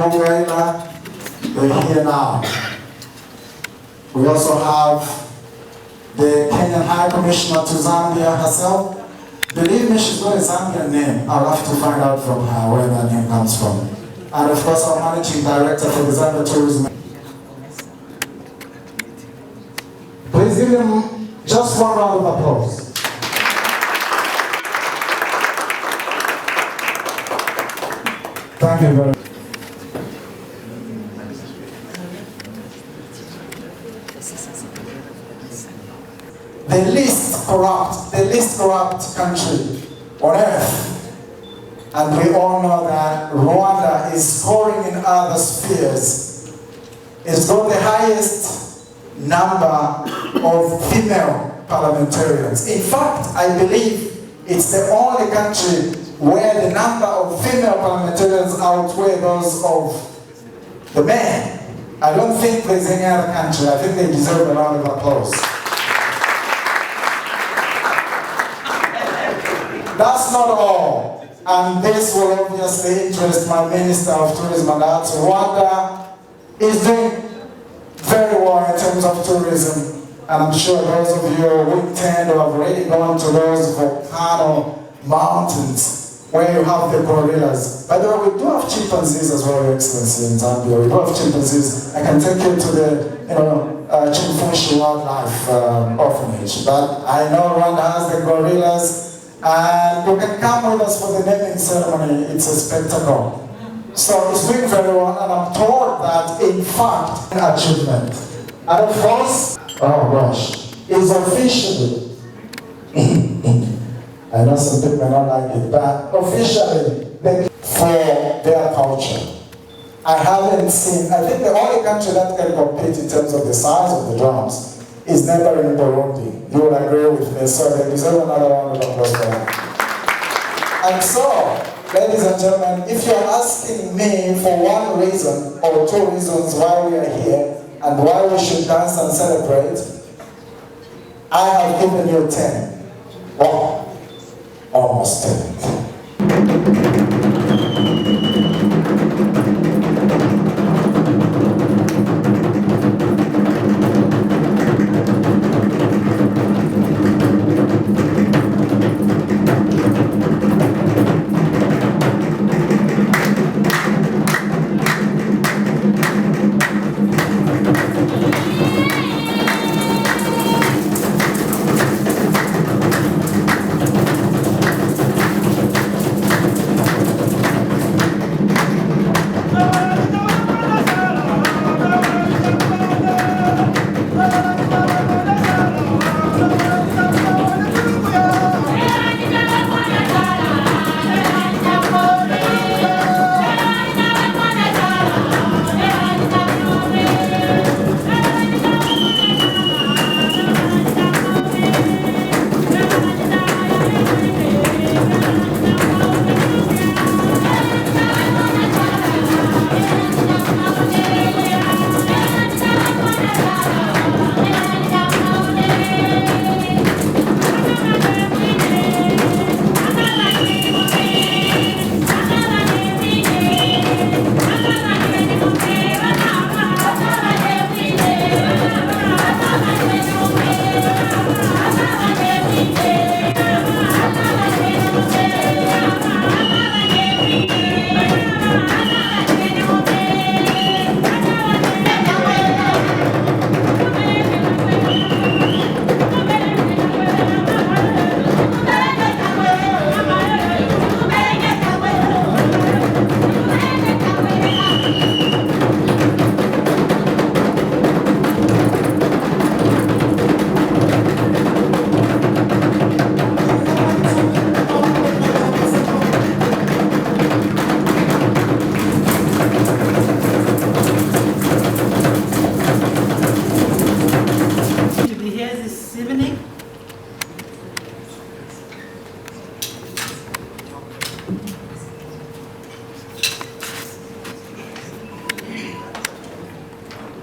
Mwangayira, they're here now. We also have the Kenyan High Commissioner to Zambia herself. Believe me, she's got a Zambian name. I'll have to find out from her where that name comes from. And of course, our Managing Director for the Zambia Tourism. Please give them just one round of applause. Thank you very much. The least corrupt country on earth. And we all know that Rwanda is scoring in other spheres. It's got the highest number of female parliamentarians. In fact, I believe it's the only country where the number of female parliamentarians outweigh those of the men. I don't think there's any other country. I think they deserve a round of applause. That's not all, and this will obviously interest my Minister of Tourism and Arts. Rwanda is doing very well in terms of tourism, and I'm sure those of you who intend or have already gone to those volcano mountains where you have the gorillas. By the way, we do have chimpanzees as well, Your Excellency, in Zambia. We do have chimpanzees. I can take you to the Chimfushi Wildlife Orphanage, but I know Rwanda has the gorillas. And you can come with us for the naming ceremony. It's a spectacle. So it's doing very well, and I'm told that, in fact, an achievement. And of course, oh gosh, is officially, I know some people may not like it, but officially, for their culture. I haven't seen, I think the only country that can compete in terms of the size of the drums is neighboring Burundi. You will agree with me, so they deserve another round of applause for them. And so, ladies and gentlemen, if you're asking me for one reason or two reasons why we are here and why we should dance and celebrate, I have given you 10. Well, almost 10.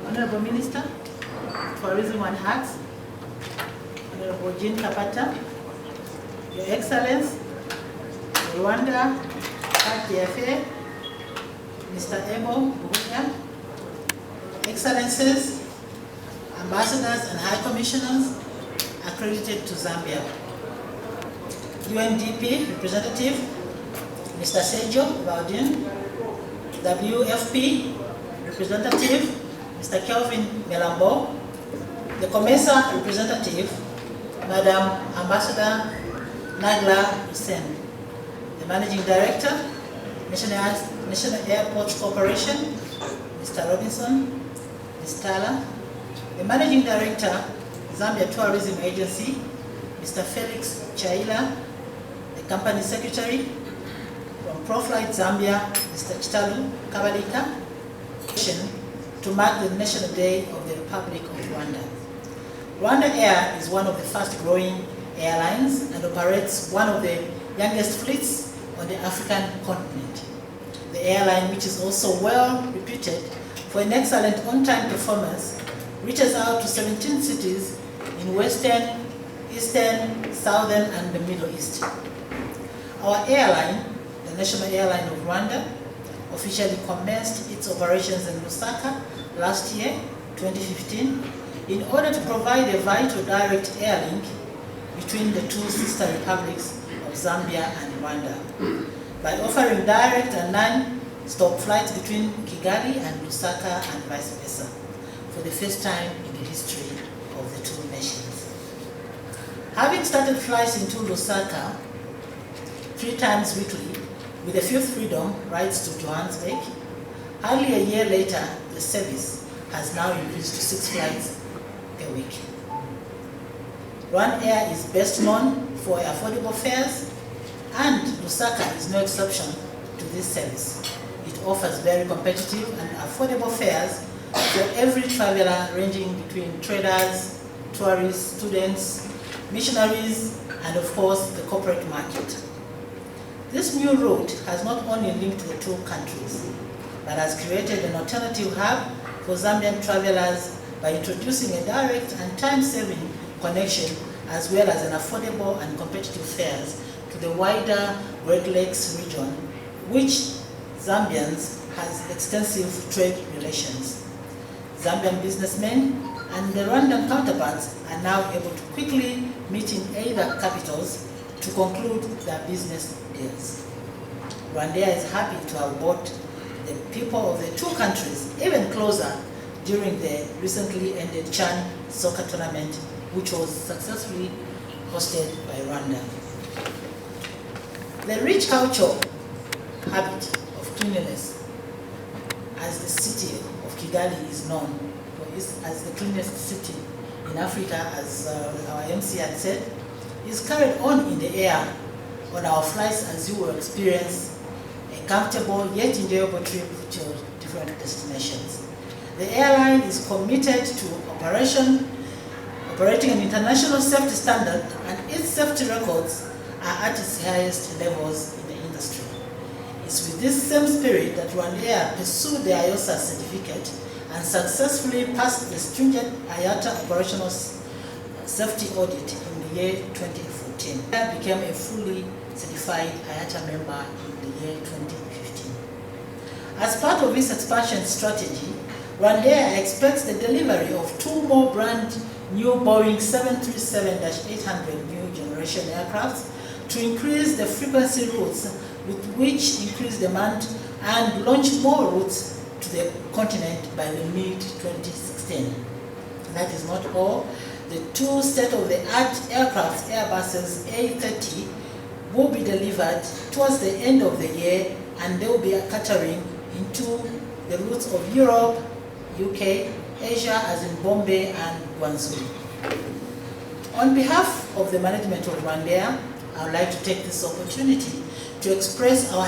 Honorable Minister, Tourism and Arts, Honorable Jean Kapata, Your Excellency, Rwanda, Ms. Mr. Abel Buhungu, Excellencies, Ambassadors and High Commissioners accredited to Zambia, UNDP representative, Mr. Sergio Valdin, WFP representative, Mr. Kelvin Melambo, the COMESA representative, Madam Ambassador Nagla Hussein, the Managing Director, National Airports Corporation, Mr. Robinson, Ms. Tala, the Managing Director, Zambia Tourism Agency, Mr. Felix Chaila, the Company Secretary, from ProFlight Zambia, Mr. Chitalu Kabalika, to mark the National Day of the Republic of Rwanda. RwandAir is one of the fast-growing airlines and operates one of the youngest fleets on the African continent. The airline, which is also well reputed for an excellent on-time performance, reaches out to 17 cities in Western, Eastern, Southern, and the Middle East. Our airline, the National Airline of Rwanda, officially commenced its operations in Lusaka last year, 2015, in order to provide a vital direct air link between the two sister republics of Zambia and Rwanda, by offering direct and non-stop flights between Kigali and Lusaka and vice versa, for the first time in the history of the two nations. Having started flights into Lusaka 3 times weekly, with the fifth freedom rides to Johannesburg, hardly a year later, the service has now increased to 6 flights per week. RwandAir is best known for affordable fares, and Lusaka is no exception to this service. It offers very competitive and affordable fares for every traveler, ranging between traders, tourists, students, missionaries, and of course the corporate market. This new route has not only linked the two countries, but has created an alternative hub for Zambian travelers by introducing a direct and time-saving connection, as well as an affordable and competitive fares to the wider Great Lakes region, which Zambians has extensive trade relations. Zambian businessmen and the Rwandan counterparts are now able to quickly meet in either capitals to conclude their business deals. RwandAir is happy to have brought the people of the two countries even closer during the recently ended Chan soccer tournament, which was successfully hosted by Rwanda. The rich cultural habit of cleanliness, as the city of Kigali is known as the cleanest city in Africa, as our MC had said, is carried on in the air on our flights, as you will experience a comfortable yet enjoyable trip to different destinations. The airline is committed to operating an international safety standard, and its safety records are at its highest levels in the industry. It's with this same spirit that RwandAir pursued the IOSA certificate and successfully passed the stringent IATA operational safety audit in the year 2014. RwandAir became a fully certified IATA member in the year 2015. As part of its expansion strategy, RwandAir expects the delivery of 2 more brand new Boeing 737-800 new generation aircraft to increase the frequency routes, with which increase demand, and launch more routes to the continent by the mid-2016. That is not all. The 2 state-of-the-art aircraft, Airbuses A330, will be delivered towards the end of the year, and they will be catering into the routes of Europe, UK, Asia, as in Bombay and Guangzhou. On behalf of the management of RwandAir, I would like to take this opportunity to express our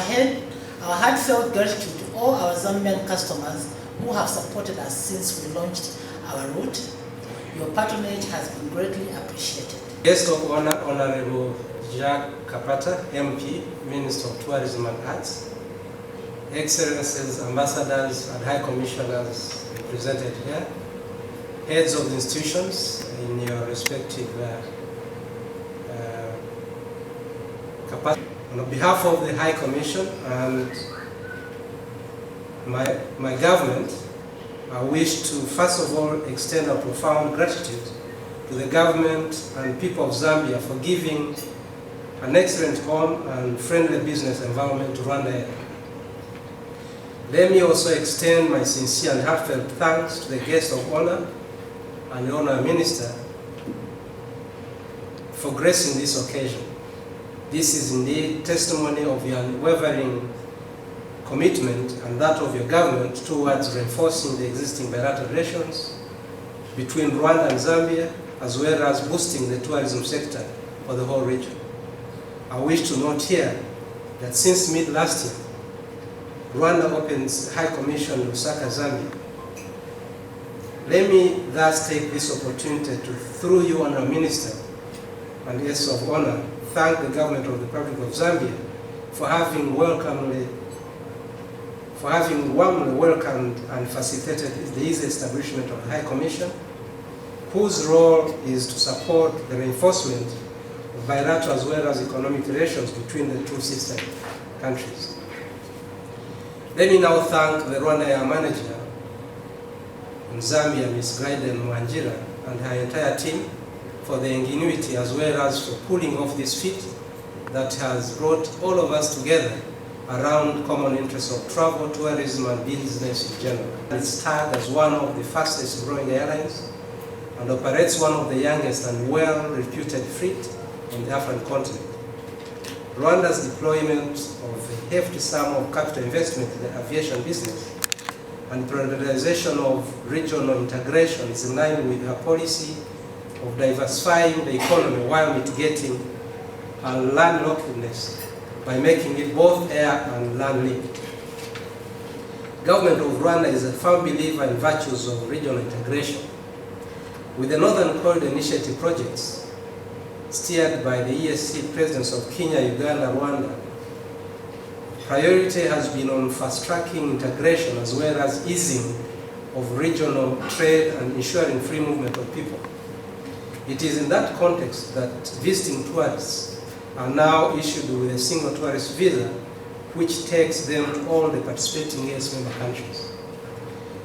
heartfelt gratitude to all our Zambian customers who have supported us since we launched our route. Your patronage has been greatly appreciated. Guest of honor, Honorable Jack Kapata, MP, Minister of Tourism and Arts, Excellencies, Ambassadors and High Commissioners represented here, heads of the institutions in your respective capacity. On behalf of the High Commission and my government, I wish to first of all extend a profound gratitude to the government and people of Zambia for giving an excellent home and friendly business environment to RwandAir. Let me also extend my sincere and heartfelt thanks to the guest of honor and the Honourable Minister for gracing this occasion. This is indeed testimony of your unwavering commitment and that of your government towards reinforcing the existing bilateral relations between Rwanda and Zambia, as well as boosting the tourism sector for the whole region. I wish to note here that since mid-last year, Rwanda opens High Commission in Lusaka, Zambia. Let me thus take this opportunity to, through you, Honourable Minister and guests of honor, thank the government of the Republic of Zambia for having warmly welcomed and facilitated the easy establishment of the High Commission, whose role is to support the reinforcement of bilateral as well as economic relations between the two sister countries. Let me now thank the RwandAir Manager in Zambia Ms. Glyden Mwangayira and her entire team for the ingenuity as well as for pulling off this feat that has brought all of us together around common interests of travel, tourism and business in general. It's tagged as one of the fastest growing airlines and operates one of the youngest and well-reputed fleet on the African continent. Rwanda's deployment of a hefty sum of capital investment in the aviation business and prioritization of regional integration is in line with her policy of diversifying the economy while mitigating her landlockedness by making it both air and land linked. Government of Rwanda is a firm believer in virtues of regional integration. With the Northern Corridor Initiative projects, steered by the ESC presidents of Kenya, Uganda, Rwanda, priority has been on fast-tracking integration as well as easing of regional trade and ensuring free movement of people. It is in that context that visiting tourists are now issued with a single tourist visa, which takes them to all the participating ES member countries.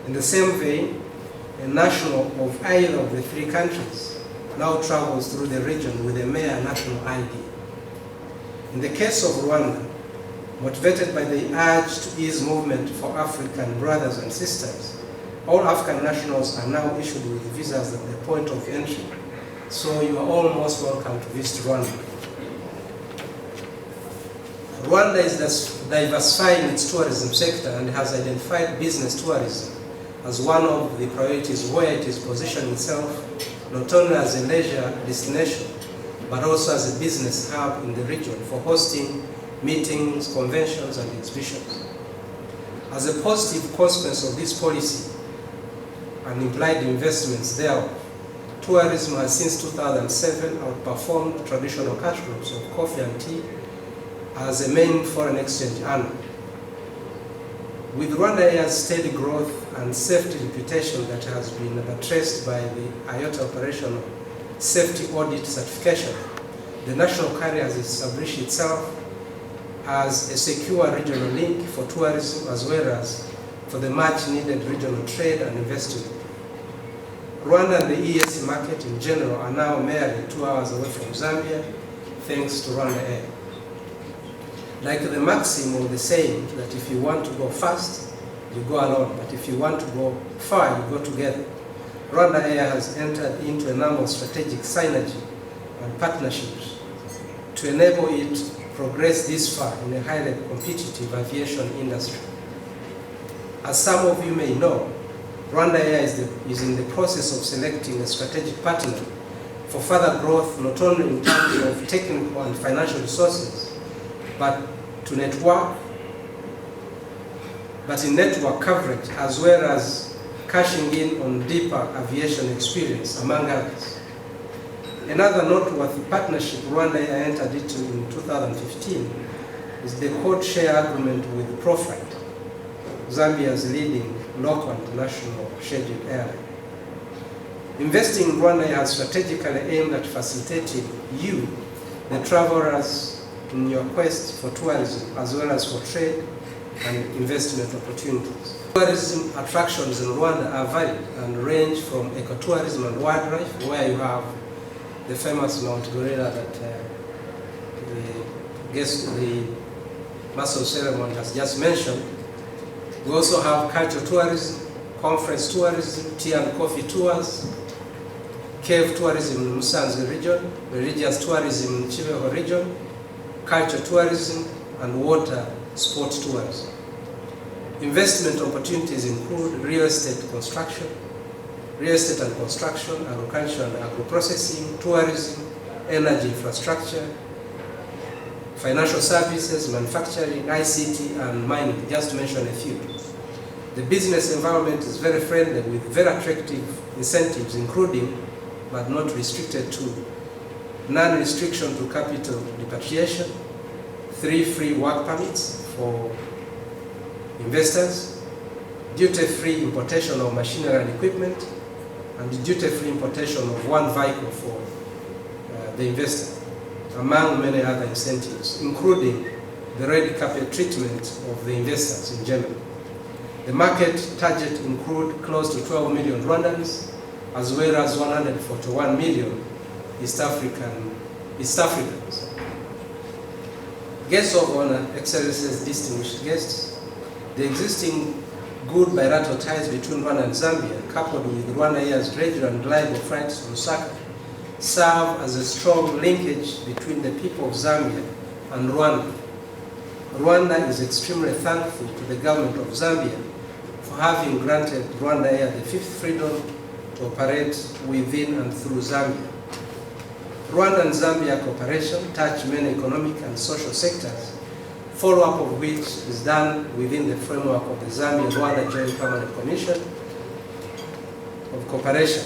In the same vein, a national of either of the three countries now travels through the region with a mere national ID. In the case of Rwanda, motivated by the urge to ease movement for African brothers and sisters, all African nationals are now issued with visas at the point of entry, so you are all most welcome to visit Rwanda. Rwanda is diversifying its tourism sector and has identified business tourism as one of the priorities where it is positioning itself not only as a leisure destination, but also as a business hub in the region for hosting meetings, conventions, and exhibitions. As a positive consequence of this policy and implied investments thereof, tourism has since 2007 outperformed traditional cash crops of coffee and tea as a main foreign exchange earner. With RwandAir's steady growth and safety reputation that has been buttressed by the IOTA operational safety audit certification, the national carrier has established itself as a secure regional link for tourism as well as for the much needed regional trade and investment. Rwanda and the ESC market in general are now merely 2 hours away from Zambia, thanks to RwandAir. Like the maxim or the saying that if you want to go fast, you go alone, but if you want to go far, you go together. RwandAir has entered into a number of strategic synergy and partnerships to enable it to progress this far in a highly competitive aviation industry. As some of you may know, RwandAir is in the process of selecting a strategic partner for further growth, not only in terms of technical and financial resources, but in network coverage, as well as cashing in on deeper aviation experience, among others. Another noteworthy partnership RwandAir entered into in 2015 is the code share agreement with Proflight, Zambia's leading local international scheduled airline. Investing in RwandAir has strategically aimed at facilitating you, the travelers, in your quest for tourism as well as for trade and investment opportunities. Tourism attractions in Rwanda are varied and range from ecotourism and wildlife, where you have the famous Mount Gorilla that the master of ceremony has just mentioned. We also have cultural tourism, conference tourism, tea and coffee tours, cave tourism in Musanze region, religious tourism in Chiveho region, culture tourism, and water sports tourism. Investment opportunities include real estate and construction, agriculture and agro-processing, tourism, energy infrastructure, financial services, manufacturing, ICT, and mining, just to mention a few. The business environment is very friendly with very attractive incentives, including, but not restricted to, non-restriction to capital repatriation, 3 free work permits for investors, duty-free importation of machinery and equipment, and duty-free importation of 1 vehicle for the investor, among many other incentives, including the red carpet treatment of the investors in general. The market target include close to 12 million Rwandans, as well as 141 million East Africans. Guests of honor, excellencies, distinguished guests, the existing good bilateral ties between Rwanda and Zambia, coupled with RwandAir's regular and reliable flights to Lusaka, serve as a strong linkage between the people of Zambia and Rwanda. Rwanda is extremely thankful to the government of Zambia for having granted RwandAir the 5th freedom to operate within and through Zambia. Rwanda and Zambia cooperation touch many economic and social sectors, follow-up of which is done within the framework of the Zambia Rwanda Joint Permanent Commission of Cooperation.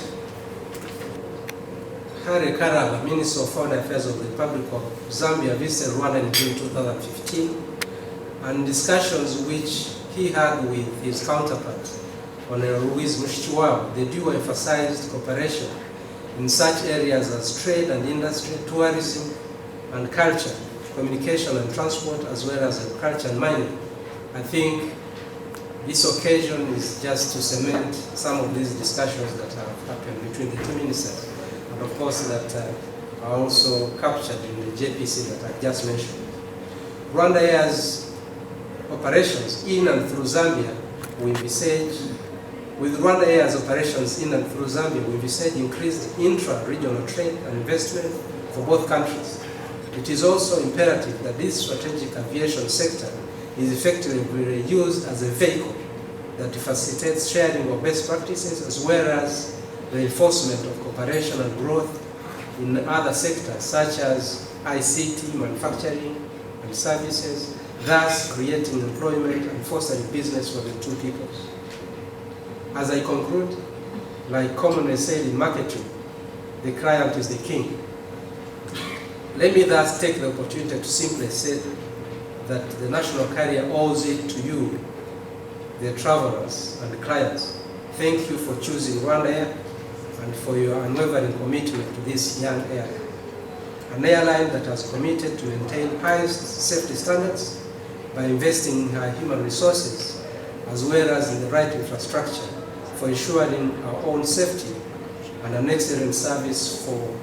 Harry Karaba, Minister of Foreign Affairs of the Republic of Zambia, visited Rwanda in June 2015, and discussions which he had with his counterpart, Honorable Louise Mushikiwabo, the duo emphasized cooperation in such areas as trade and industry, tourism and culture, communication and transport, as well as agriculture and mining. I think this occasion is just to cement some of these discussions that have happened between the two ministers, and of course that are also captured in the JPC that I just mentioned. RwandAir's operations in and through Zambia, we envisage, with RwandAir's operations in and through Zambia, we envisage increased intra-regional trade and investment for both countries. It is also imperative that this strategic aviation sector is effectively used as a vehicle that facilitates sharing of best practices, as well as the enforcement of cooperation and growth in other sectors such as ICT, manufacturing and services, thus creating employment and fostering business for the two peoples. As I conclude, like commonly said in marketing, the client is the king. Let me thus take the opportunity to simply say that the national carrier owes it to you, the travelers and the clients. Thank you for choosing RwandAir and for your unwavering commitment to this young airline. An airline that has committed to maintain highest safety standards by investing in our human resources, as well as in the right infrastructure for ensuring our own safety and an excellent service for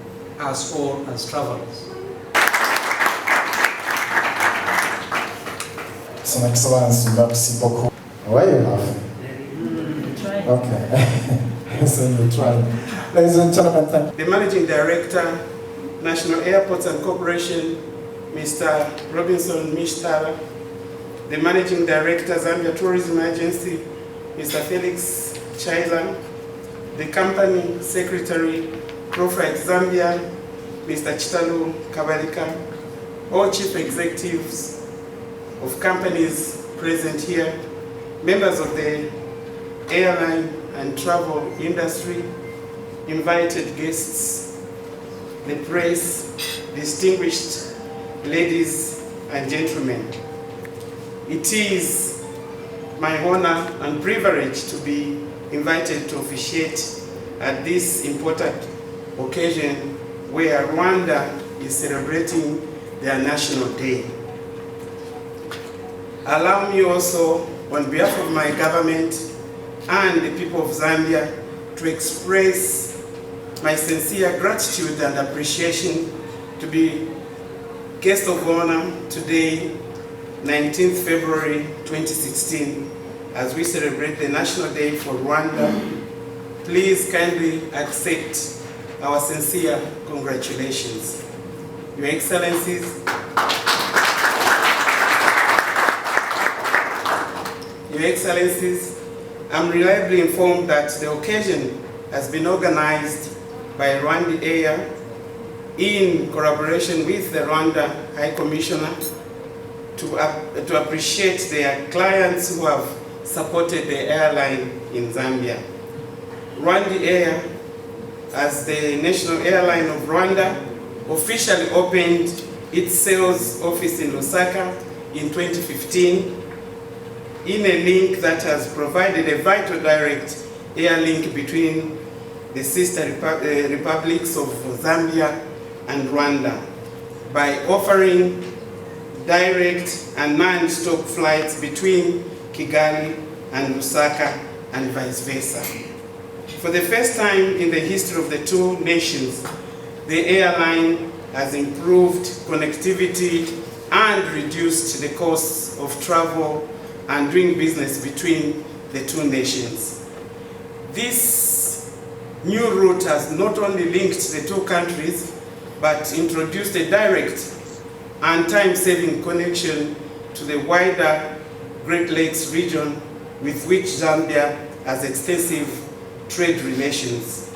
us all as travelers. Son Excellence, merci beaucoup. Why are you laughing? Okay. So you try. Ladies and gentlemen, thank you. The Managing Director, National Airports and Corporation, Mr. Robinson Mishtala. The Managing Director, Zambia Tourism Agency, Mr. Felix Chaila. The Company Secretary, Profit Zambia, Mr. Chitalu Kabalika. All Chief Executives of companies present here, members of the airline and travel industry, invited guests, the press, distinguished ladies and gentlemen. It is my honor and privilege to be invited to officiate at this important occasion where Rwanda is celebrating their National Day. allow me also, on behalf of my government and the people of Zambia, to express my sincere gratitude and appreciation to be guest of honor today, 19th February 2016, as we celebrate the National Day for Rwanda. Please kindly accept our sincere congratulations. Your Excellencies, I'm reliably informed that the occasion has been organized by RwandAir in collaboration with the Rwanda High Commissioner to appreciate their clients who have supported the airline in Zambia. RwandAir, as the national airline of Rwanda, officially opened its sales office in Lusaka in 2015 in a link that has provided a vital direct air link between the sister republics of Zambia and Rwanda by offering direct and non-stop flights between Kigali and Lusaka and vice versa. For the first time in the history of the two nations, the airline has improved connectivity and reduced the costs of travel and doing business between the two nations. This new route has not only linked the two countries, but introduced a direct and time-saving connection to the wider Great Lakes region with which Zambia has extensive trade relations.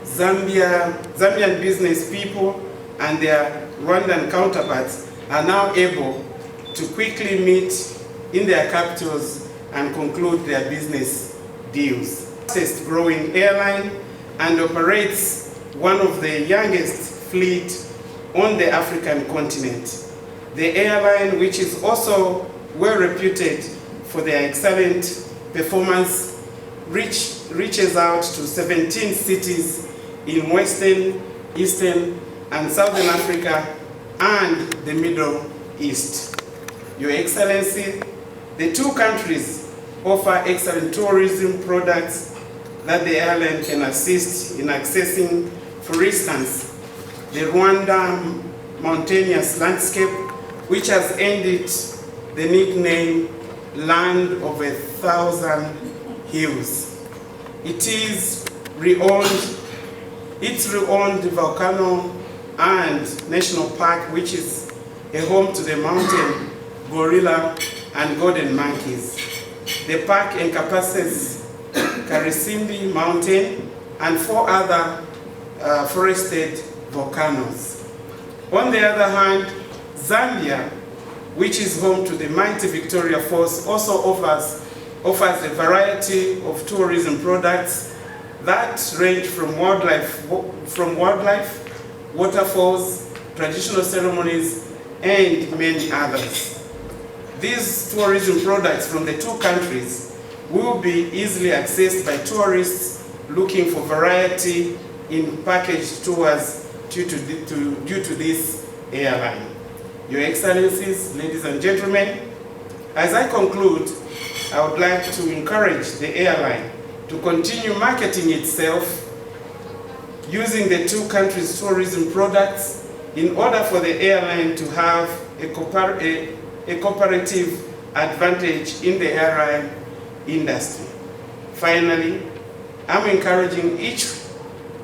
Zambian business people and their Rwandan counterparts are now able to quickly meet in their capitals and conclude their business deals. Fastest growing airline and operates one of the youngest fleet on the African continent. The airline, which is also well reputed for their excellent performance, reaches out to 17 cities in Western, Eastern, and Southern Africa and the Middle East. Your Excellency, the two countries offer excellent tourism products that the airline can assist in accessing. For instance, the Rwanda mountainous landscape, which has earned it the nickname Land of 1,000 Hills. Its renowned volcano and national park, which is a home to the mountain gorilla and golden monkeys. The park encompasses Karisimbi Mountain and 4 other forested volcanoes. On the other hand, Zambia, which is home to the mighty Victoria Falls, also offers a variety of tourism products that range from wildlife, waterfalls, traditional ceremonies, and many others. These tourism products from the two countries will be easily accessed by tourists looking for variety in packaged tours due to this airline. Your Excellencies, ladies and gentlemen, as I conclude, I would like to encourage the airline to continue marketing itself using the two countries' tourism products in order for the airline to have a comparative advantage in the airline industry. Finally, I'm encouraging each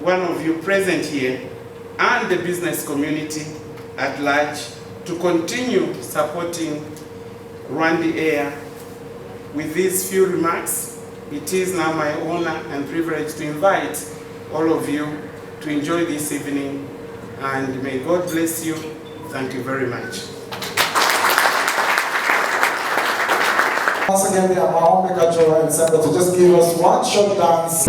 one of you present here and the business community at large to continue supporting RwandAir. With these few remarks, it is now my honor and privilege to invite all of you to enjoy this evening, and may God bless you. Thank you very much. Once again, we have our own cultural and center to just give us one short dance.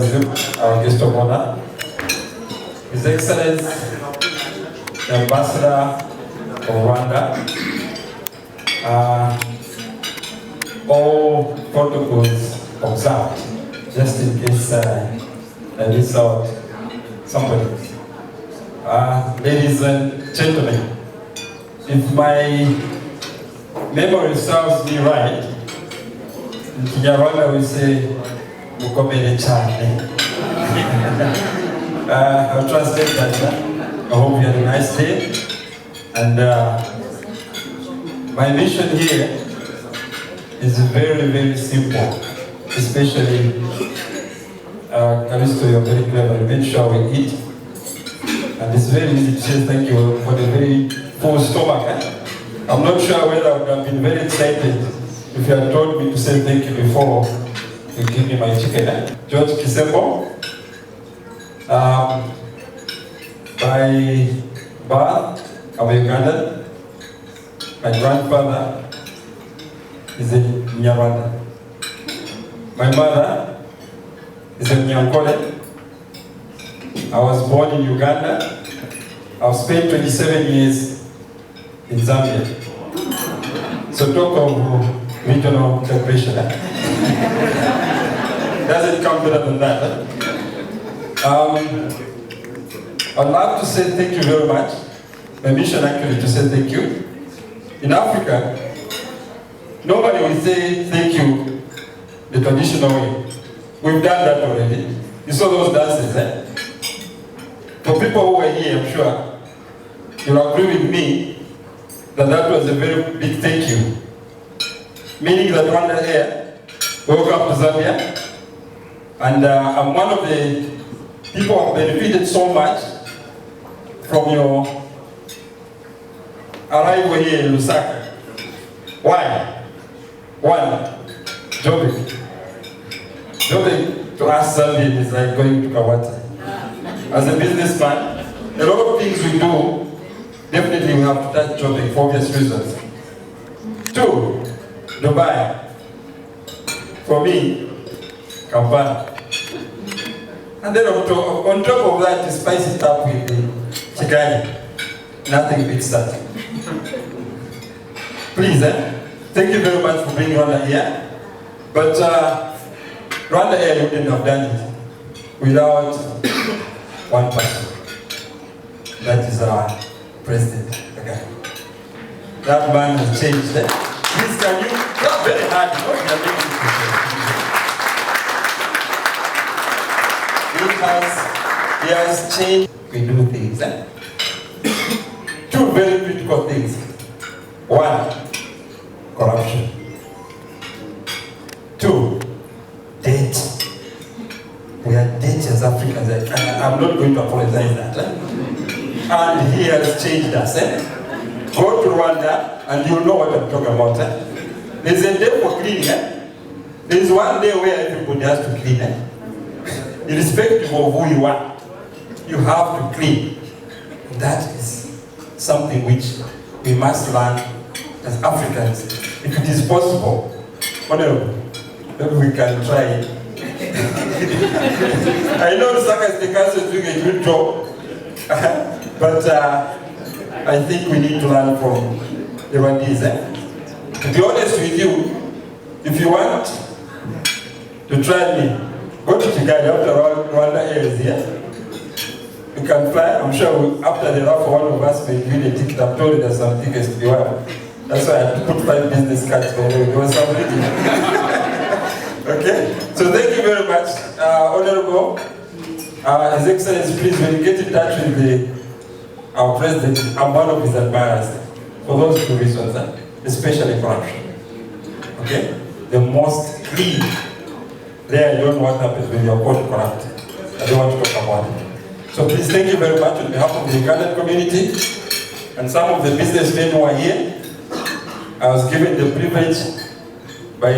Tourism, our guest of honor, His Excellency, the Ambassador of Rwanda, all protocols observed, just in case I miss out somebody. Ladies and gentlemen, if my memory serves me right, in Kinyarwanda we say, Mukomere chane. I'll translate that. I hope you had a nice day. And my mission here is very, very simple. Especially, Kalisto, you're very clever. Make sure we eat. And it's very easy to say thank you for the very full stomach. I'm not sure whether I would have been very excited if you had told me to say thank you before you give me my chicken. George Kisembo. By birth, I'm a Ugandan. My grandfather is a Nyarwanda. My mother is a Nyankole. I was born in Uganda. I've spent 27 years in Zambia. So talk of regional integration. Doesn't come better than that. I'd love to say thank you very much. My mission actually to say thank you. In Africa, nobody will say thank you the traditional way. We've done that already. You saw those dances, eh? For people who were here, I'm sure you'll agree with me that that was a very big thank you. Meaning that RwandAir, welcome to Zambia. And I'm one of the people who have benefited so much from your arrival here in Lusaka. Why? One, jobbing. Jobbing to us Zambian is like going to Kapata. As a businessman, a lot of things we do, definitely we have to touch jobbing for obvious reasons. Two, Dubai. For me, Kapata. And then on top of that, you spice it up with the chicken. Nothing beats that. Please, thank you very much for bringing Rwanda here. But RwandAir wouldn't have done it without one person. That is our president, the guy. That man has changed. Please, can you? That's very hard. He has changed. We do things. Two very critical things. One, corruption. Two, debt. We are debt as Africans, and I'm not going to apologize that. And he has changed us. Go to Rwanda, and you'll know what I'm talking about. There's a day for cleaning. There's one day where everybody has to clean. Irrespective of who you are, you have to clean. That is something which we must learn as Africans. If it is possible, whatever, maybe we can try it. I know Lusaka the council is doing a good job, but I think we need to learn from the Rwandese. To be honest with you, if you want to try me, go to Kigali after RwandAir is here. You can fly. I'm sure after the last one of us will give you the ticket. I'm told there's some tickets to be won. That's why I had to put 5 business cards for you. There was some reading. Okay? So thank you very much, Honorable. His Excellency, please, when you get in touch with our President, I'm one of his admirers. For those 2 reasons, especially corruption. Okay? The most clean. There, I don't know what happens when you're called corrupt. I don't want to talk about it. So please, thank you very much on behalf of the Ugandan community and some of the businessmen who are here. I was given the privilege by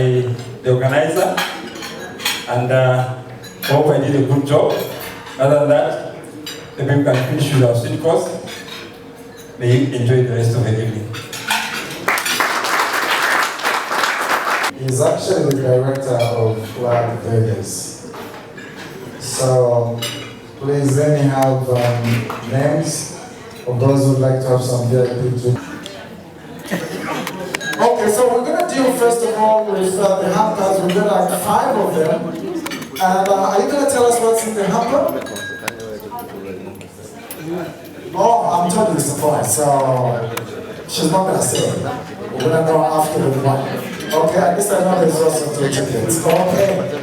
the organizer, and I hope I did a good job. Other than that, maybe we can finish with our sweet course. May you enjoy the rest of the evening. He's actually the director of Flag Vegas. So please let me have names of those who would like to have some VIP too. Okay, so we're going to deal first of all with the hampers. We've got like 5 of them. And are you going to tell us what's in the hamper? Oh, I'm totally surprised. So she's not going to say it. We're going to know after the one. Okay, at least I know there's also 2 tickets. Okay.